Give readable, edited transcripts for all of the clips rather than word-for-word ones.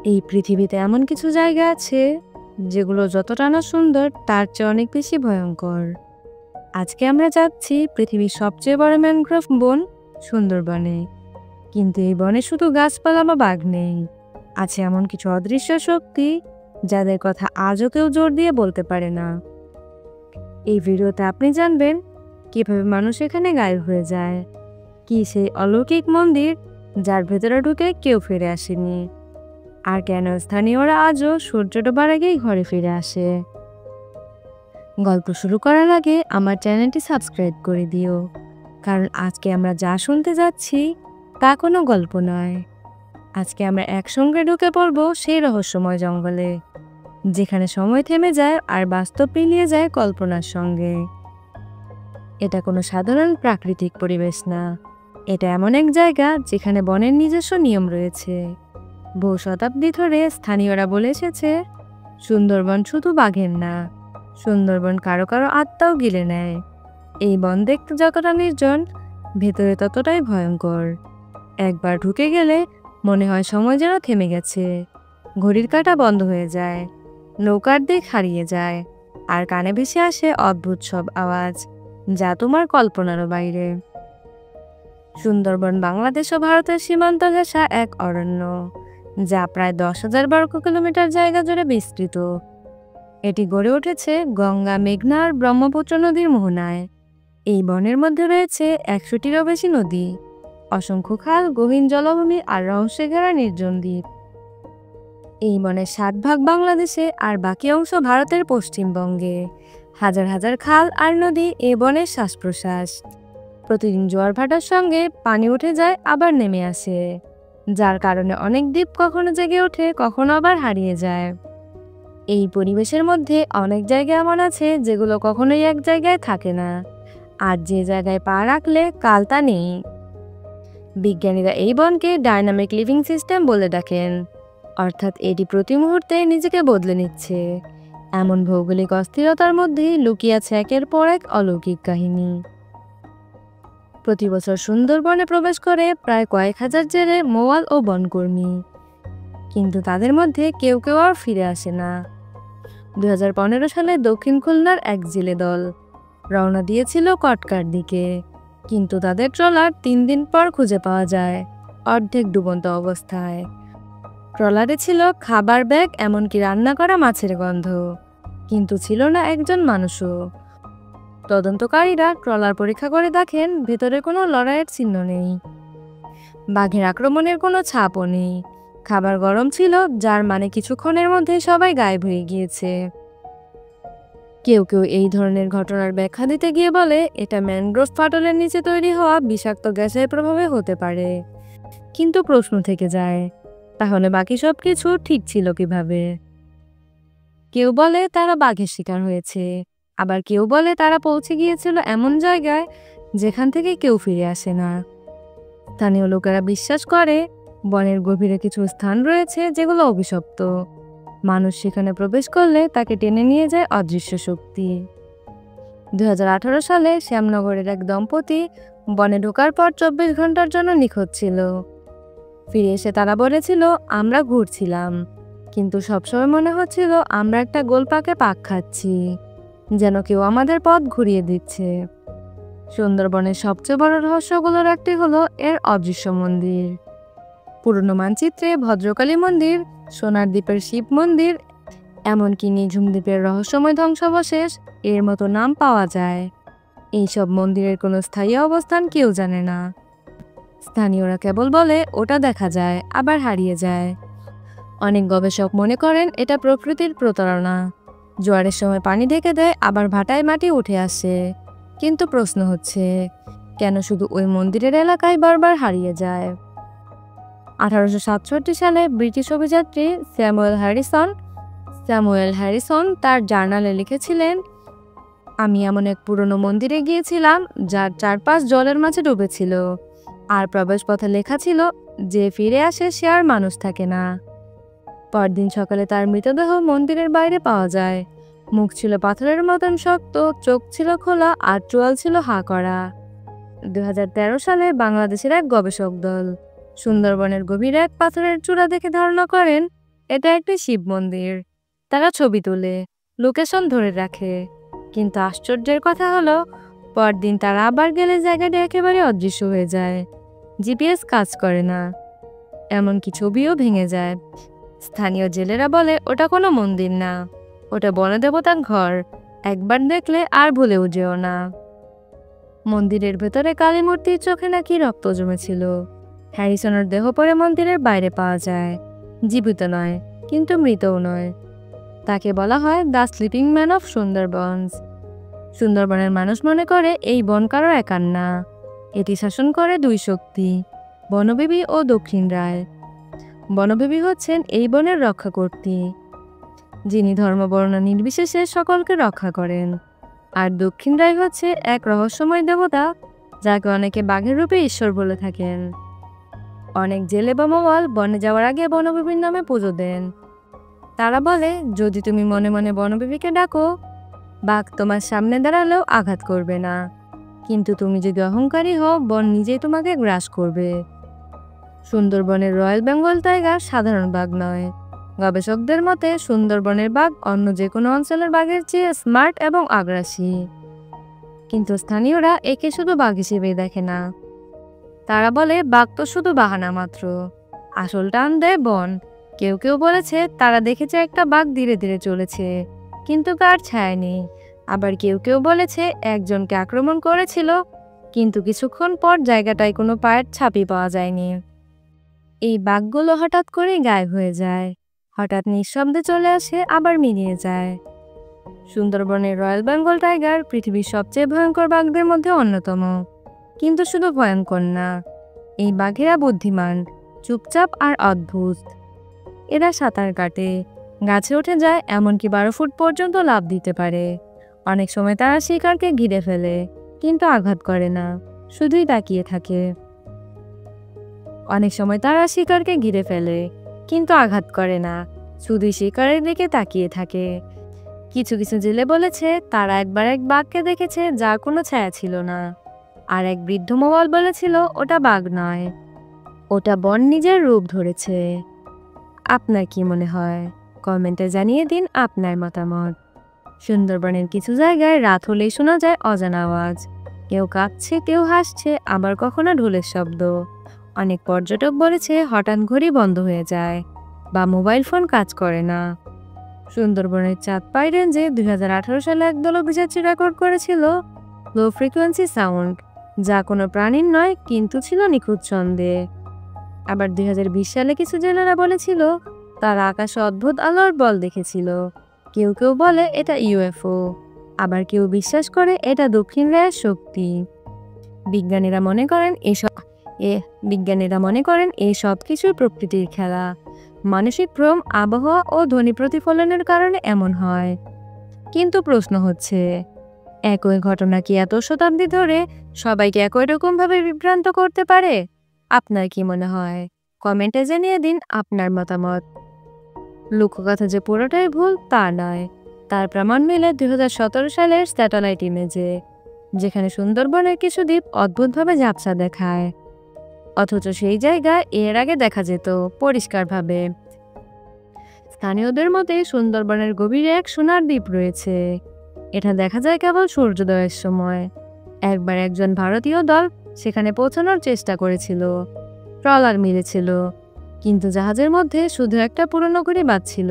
এই পৃথিবীতে এমন কিছু জায়গা আছে যেগুলো যতটা না সুন্দর তার চেয়ে অনেক বেশি ভয়ঙ্কর। আজকে আমরা যাচ্ছি পৃথিবীর সবচেয়ে বড় ম্যানগ্রোভ বন সুন্দরবনে। কিন্তু এই বনে শুধু গাছপালা বা বাঘ নেই, আছে এমন কিছু অদৃশ্য শক্তি যাদের কথা আজও কেউ জোর দিয়ে বলতে পারে না। এই ভিডিওতে আপনি জানবেন কিভাবে মানুষ এখানে গায়েব হয়ে যায়, কি সেই অলৌকিক মন্দির যার ভেতরে ঢুকে কেউ ফিরে আসেনি, আর কেন স্থানীয়রা আজও সূর্য ডোবার আগেই ঘরে ফিরে আসে। গল্প শুরু করার আগে আমার চ্যানেলটি সাবস্ক্রাইব করে দিও, কারণ আজকে আমরা যা শুনতে যাচ্ছি তা কোনো গল্প নয়। আজকে আমরা একসঙ্গে ঢুকে পড়ব সেই রহস্যময় জঙ্গলে, যেখানে সময় থেমে যায় আর বাস্তব মিলিয়ে যায় কল্পনার সঙ্গে। এটা কোনো সাধারণ প্রাকৃতিক পরিবেশ না, এটা এমন এক জায়গা যেখানে বনের নিজস্ব নিয়ম রয়েছে। বহু শতাব্দী ধরে স্থানীয়রা বলে এসেছে, সুন্দরবন শুধু বাঘের না, সুন্দরবন কারো কারো আত্মাও গিলে নেয়। এই বন দেখতে যতটা নির্জন, ভেতরে ততটাই ভয়ঙ্কর। একবার ঢুকে গেলে মনে হয় সময় যেন থেমে গেছে, ঘড়ির কাঁটা বন্ধ হয়ে যায়, নৌকার দিক হারিয়ে যায়, আর কানে ভেসে আসে অদ্ভুত সব আওয়াজ যা তোমার কল্পনারও বাইরে। সুন্দরবন বাংলাদেশ ও ভারতের সীমান্ত ঘেঁষা এক অরণ্য, যা প্রায় 10,000 বর্গ কিলোমিটার জায়গা জুড়ে বিস্তৃত। এটি গড়ে উঠেছে গঙ্গা, মেঘনা আর ব্রহ্মপুত্র নদীর মোহনায়। এই বনের মধ্যে রয়েছে 100টিরও বেশি নদী, অসংখ্য খাল, গহীন জলভূমি আর রহস্যে ঘেরা নির্জন দ্বীপ। এই বনের 7 ভাগ বাংলাদেশে আর বাকি অংশ ভারতের পশ্চিমবঙ্গে। হাজার হাজার খাল আর নদী এ বনের শ্বাস প্রশ্বাস। প্রতিদিন জোয়ার ভাটার সঙ্গে পানি উঠে যায় আবার নেমে আসে, যার কারণে অনেক দ্বীপ কখনো জেগে ওঠে, কখনো আবার হারিয়ে যায়। এই পরিবেশের মধ্যে অনেক জায়গা এমন আছে যেগুলো কখনোই এক জায়গায় থাকে না, আর যে জায়গায় পা রাখলে কাল তা নেই। বিজ্ঞানীরা এই বনকে ডায়নামিক লিভিং সিস্টেম বলে ডাকেন, অর্থাৎ এটি প্রতি মুহূর্তে নিজেকে বদলে নিচ্ছে। এমন ভৌগোলিক অস্থিরতার মধ্যেই লুকিয়ে আছে একের পর এক অলৌকিক কাহিনী। প্রতি বছর সুন্দরবনে প্রবেশ করে প্রায় কয়েক হাজার জেলে, মৌয়াল ও বনকর্মী, কিন্তু তাদের মধ্যে কেউ কেউ আর ফিরে আসে না। 2015 সালে দক্ষিণ খুলনার এক জেলে দল রওনা দিয়েছিল কটকার দিকে, কিন্তু তাদের ট্রলার 3 দিন পর খুঁজে পাওয়া যায় অর্ধেক ডুবন্ত অবস্থায়। ট্রলারে ছিল খাবার ব্যাগ, এমনকি রান্না করা মাছের গন্ধ, কিন্তু ছিল না একজন মানুষও। তদন্তকারীরা ট্রলার পরীক্ষা করে দেখেন ভেতরে কোনো লড়াইয়ের চিহ্ন নেই, বাঘের আক্রমণের কোনো ছাপও নেই। খাবার গরম ছিল, যার মানে কিছুক্ষণের মধ্যে সবাই গায়েব হয়ে গিয়েছে। কেউ কেউ এই ধরনের ঘটনার ব্যাখ্যা দিতে গিয়ে বলে এটা ম্যানগ্রোভ ফাটলের নিচে তৈরি হওয়া বিষাক্ত গ্যাসের প্রভাবে হতে পারে। কিন্তু প্রশ্ন থেকে যায়, তাহলে বাকি সব কিছু ঠিক ছিল কিভাবে? কেউ বলে তারা বাঘের শিকার হয়েছে, আবার কেউ বলে তারা পৌঁছে গিয়েছিল এমন জায়গায় যেখান থেকে কেউ ফিরে আসে না। স্থানীয় লোকেরা বিশ্বাস করে বনের গভীরে কিছু স্থান রয়েছে যেগুলো অভিশপ্ত। মানুষ সেখানে প্রবেশ করলে তাকে টেনে নিয়ে যায় অদৃশ্য শক্তি। 2018 সালে শ্যামনগরের এক দম্পতি বনে ঢোকার পর 24 ঘন্টার জন্য নিখোঁজ ছিল। ফিরে এসে তারা বলেছিল, আমরা ঘুরছিলাম, কিন্তু সবসময় মনে হচ্ছিল আমরা একটা গোলপাকে পাক খাচ্ছি, যেন কেউ আমাদের পথ ঘুরিয়ে দিচ্ছে। সুন্দরবনের সবচেয়ে বড় রহস্যগুলোর একটি হলো এর অদৃশ্য মন্দির। পুরনো মানচিত্রে ভদ্রকালী মন্দির, সোনার দ্বীপের শিব মন্দির, এমনকি নিঝুম দ্বীপের রহস্যময় ধ্বংসাবশেষ এর মতো নাম পাওয়া যায়। এইসব মন্দিরের কোনো স্থায়ী অবস্থান কেউ জানে না। স্থানীয়রা কেবল বলে ওটা দেখা যায় আবার হারিয়ে যায়। অনেক গবেষক মনে করেন এটা প্রকৃতির প্রতারণা। জোয়ারের সময় পানি ঢেকে দেয়, আবার ভাটায় মাটি উঠে আসে। কিন্তু প্রশ্ন হচ্ছে, কেন শুধু ওই মন্দিরের এলাকায় বারবার হারিয়ে যায়? 1867 সালে ব্রিটিশ অভিযাত্রী স্যামুয়েল হ্যারিসন তার জার্নালে লিখেছিলেন, আমি এমন এক পুরনো মন্দিরে গিয়েছিলাম যার চারপাশ জলের মাঝে ডুবেছিল, আর প্রবেশপথে লেখা ছিল যে ফিরে আসে সে আর মানুষ থাকে না। পরদিন সকালে তার মৃতদেহ মন্দিরের বাইরে পাওয়া যায়। মুখ ছিল পাথরের মতন শক্ত, চোখ ছিল খোলা, আর চোয়াল ছিল হাঁ করা। 2013 সালে বাংলাদেশের এক গবেষক দল সুন্দরবনের গভীরে এক পাথরের চূড়া দেখে ধারণা করেন এটা একটা শিব মন্দির। তারা ছবি তোলে, লোকেশন ধরে রাখে, কিন্তু আশ্চর্যের কথা হলো পরদিন তারা আবার গেলে জায়গাটা একেবারে অদৃশ্য হয়ে যায়। জিপিএস কাজ করে না, এমনকি ছবিও ভেঙে যায়। স্থানীয় জেলেরা বলে ওটা কোনো মন্দির না, ওটা বনদেবতার ঘর, একবার দেখলে আর ভুলেও যেও না। মন্দিরের ভেতরে কালী মূর্তির চোখে নাকি রক্ত জমেছিল। হ্যারিসনের দেহ পরে মন্দিরের বাইরে পাওয়া যায়, জীবিত নয় কিন্তু মৃতও নয়। তাকে বলা হয় the sleeping man of Sundarbans. সুন্দরবনের মানুষ মনে করে এই বন কারো একার না, এটি শাসন করে দুই শক্তি, বনবিবি ও দক্ষিণ রায়। বনবিবি হচ্ছেন এই বনের রক্ষাকর্ত্রী, যিনি ধর্মবর্ণ নির্বিশেষে সকলকে রক্ষা করেন। আর দক্ষিণ রায় হচ্ছে এক রহস্যময় দেবতা, যাকে অনেকে বাঘের রূপে ঈশ্বর বলে থাকেন। অনেক জেলে বা মওয়াল বনে যাওয়ার আগে বনবিবির নামে পুজো দেন। তারা বলে যদি তুমি মনে মনে বনবিবিকে ডাকো, বাঘ তোমার সামনে দাঁড়ালেও আঘাত করবে না, কিন্তু তুমি যদি অহংকারী হও বন নিজেই তোমাকে গ্রাস করবে। সুন্দরবনের রয়্যাল বেঙ্গল টাইগার সাধারণ বাঘ নয়। গবেষকদের মতে সুন্দরবনের বাঘ অন্য যে কোনো অঞ্চলের বাঘের চেয়ে স্মার্ট এবং আগ্রাসী, কিন্তু স্থানীয়রা একে শুধু বাঘ হিসেবেই দেখে না। তারা বলে বাঘ তো শুধু বাহানা মাত্র, আসল টান দেয় বন। কেউ কেউ বলেছে তারা দেখেছে একটা বাঘ ধীরে ধীরে চলেছে, কিন্তু কার ছায়া নেই। আবার কেউ কেউ বলেছে একজনকে আক্রমণ করেছিল, কিন্তু কিছুক্ষণ পর জায়গাটায় কোনো পায়ের ছাপই পাওয়া যায়নি। এই বাঘগুলো হঠাৎ করেই গায়েব হয়ে যায়, হঠাৎ নিঃশব্দে চলে আসে আবার মিলিয়ে যায়। সুন্দরবনের রয়্যাল বেঙ্গল টাইগার পৃথিবীর সবচেয়ে ভয়ঙ্কর বাঘদের মধ্যে অন্যতম, কিন্তু শুধু ভয়ঙ্কর না, এই বাঘেরা বুদ্ধিমান, চুপচাপ আর অদ্ভুত। এরা সাঁতার কাটে, গাছে উঠে যায়, এমনকি 12 ফুট পর্যন্ত লাফ দিতে পারে। অনেক সময় তারা শিকারকে ঘিরে ফেলে, কিন্তু আঘাত করে না, শুধুই তাকিয়ে থাকে। অনেক সময় তারা শিকারকে ঘিরে ফেলে, কিন্তু আঘাত করে না, শুধুই শিকারের দিকে তাকিয়ে থাকে। কিছু কিছু জেলে বলেছে তারা একবার এক বাঘকে দেখেছে যার কোনো ছায়া ছিল না, আর এক বৃদ্ধ মওয়াল বলেছিল ওটা বাঘ নয়, ওটা বন নিজের রূপ ধরেছে। আপনার কি মনে হয়? কমেন্টে জানিয়ে দিন আপনার মতামত। সুন্দরবনের কিছু জায়গায় রাত হলেই শোনা যায় অজানা আওয়াজ, কেউ কাঁদছে, কেউ হাসছে, আবার কখনো ঢোলের শব্দ। অনেক পর্যটক বলেছে হঠাৎ ঘড়ি বন্ধ হয়ে যায় বা মোবাইল ফোন কাজ করে না। সুন্দরবনের চাঁদপাই রেঞ্জে 2018 সালে একদল অভিযাত্রী রেকর্ড করেছিল লো ফ্রিকোয়েন্সি সাউন্ড, যা কোনো প্রাণীর নয় কিন্তু ছিল নিখুঁত ছন্দে। আবার 2020 সালে কিছু জেলেরা বলেছিল তারা আকাশে অদ্ভুত আলোর বল দেখেছিল। কেউ কেউ বলে এটা ইউএফও, আবার কেউ বিশ্বাস করে এটা দক্ষিণ রায়ের শক্তি। বিজ্ঞানীরা মনে করেন এই সব কিছুই প্রকৃতির খেলা, মানসিক ভ্রম, আবহাওয়া ও ধ্বনি প্রতিফলনের কারণে এমন হয়। কিন্তু প্রশ্ন হচ্ছে, একই ঘটনা কি এত শতাব্দী ধরে সবাইকে একই রকমভাবে বিভ্রান্ত করতে পারে? আপনার কি মনে হয়? কমেন্টে জানিয়ে দিন আপনার মতামত। লোককথা যে পুরোটাই ভুল তা নয়, তার প্রমাণ মেলে 2017 সালের স্যাটেলাইট ইমেজে, যেখানে সুন্দরবনের কিছু দ্বীপ অদ্ভুতভাবে ঝাপসা দেখায়, অথচ সেই জায়গা এর আগে দেখা যেত পরিষ্কারভাবে। স্থানীয়দের মতে সুন্দরবনের গভীরে এক সোনার দ্বীপ রয়েছে, এটা দেখা যায় কেবল সূর্যোদয়ের সময়। একবার একজন ভারতীয় দল সেখানে পৌঁছানোর চেষ্টা করেছিল, ট্রলার মিলেছিল, কিন্তু জাহাজের মধ্যে শুধু একটা পুরনো ঘড়ি বাজছিল,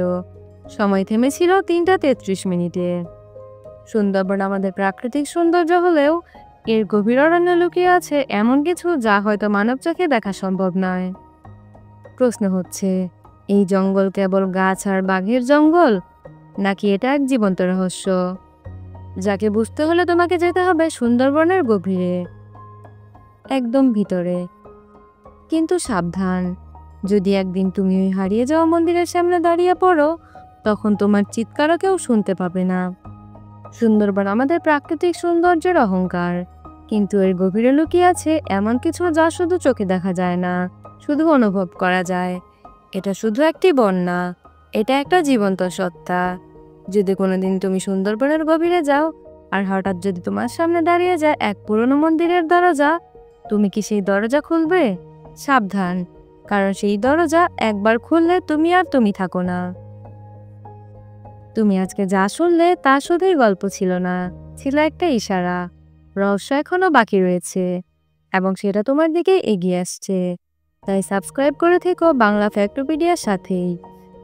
সময় থেমেছিল 3:33 মিনিটে। সুন্দরবন আমাদের প্রাকৃতিক সৌন্দর্য হলেও এর গভীর অরণ্যে লুকিয়ে আছে এমন কিছু যা হয়তো মানব চোখে দেখা সম্ভব নয়। প্রশ্ন হচ্ছে, এই জঙ্গল কেবল গাছ আর বাঘের জঙ্গল, নাকি এটা এক জীবন্ত রহস্য, যাকে বুঝতে হলে তোমাকে যেতে হবে সুন্দরবনের গভীরে, একদম ভিতরে। কিন্তু সাবধান, যদি একদিন তুমি ওই হারিয়ে যাওয়া মন্দিরের সামনে দাঁড়িয়ে পড়ো, তখন তোমার চিৎকারও কেউ শুনতে পাবে না। সুন্দরবন আমাদের প্রাকৃতিক সৌন্দর্যের অহংকার, কিন্তু এর গভীরে লুকিয়ে আছে এমন কিছু যা শুধু চোখে দেখা যায় না, শুধু অনুভব করা যায়। এটা শুধু একটি বন না, এটা একটা জীবন্ত সত্তা। যদি কোনোদিন তুমি সুন্দরবনের গভীরে যাও আর হঠাৎ যদি তোমার সামনে দাঁড়িয়ে যায় এক পুরনো মন্দিরের দরজা, তুমি কি সেই দরজা খুলবে? সাবধান, কারণ সেই দরজা একবার খুললে তুমি আর তুমি থাকো না। তুমি আজকে যা শুনলে তা শুধুই গল্প ছিল না, ছিল একটা ইশারা। রহস্য এখনো বাকি রয়েছে এবং সেটা তোমার দিকে এগিয়ে আসছে। তাই সাবস্ক্রাইব করে থেকো বাংলা ফ্যাক্টোপিডিয়ার সাথেই,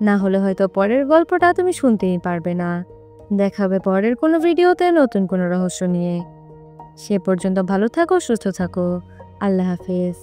না হলে হয়তো পরের গল্পটা তুমি শুনতেই পারবে না। দেখা হবে পরের কোনো ভিডিওতে নতুন কোনো রহস্য নিয়ে। সে পর্যন্ত ভালো থাকো, সুস্থ থাকো। আল্লাহ হাফেজ।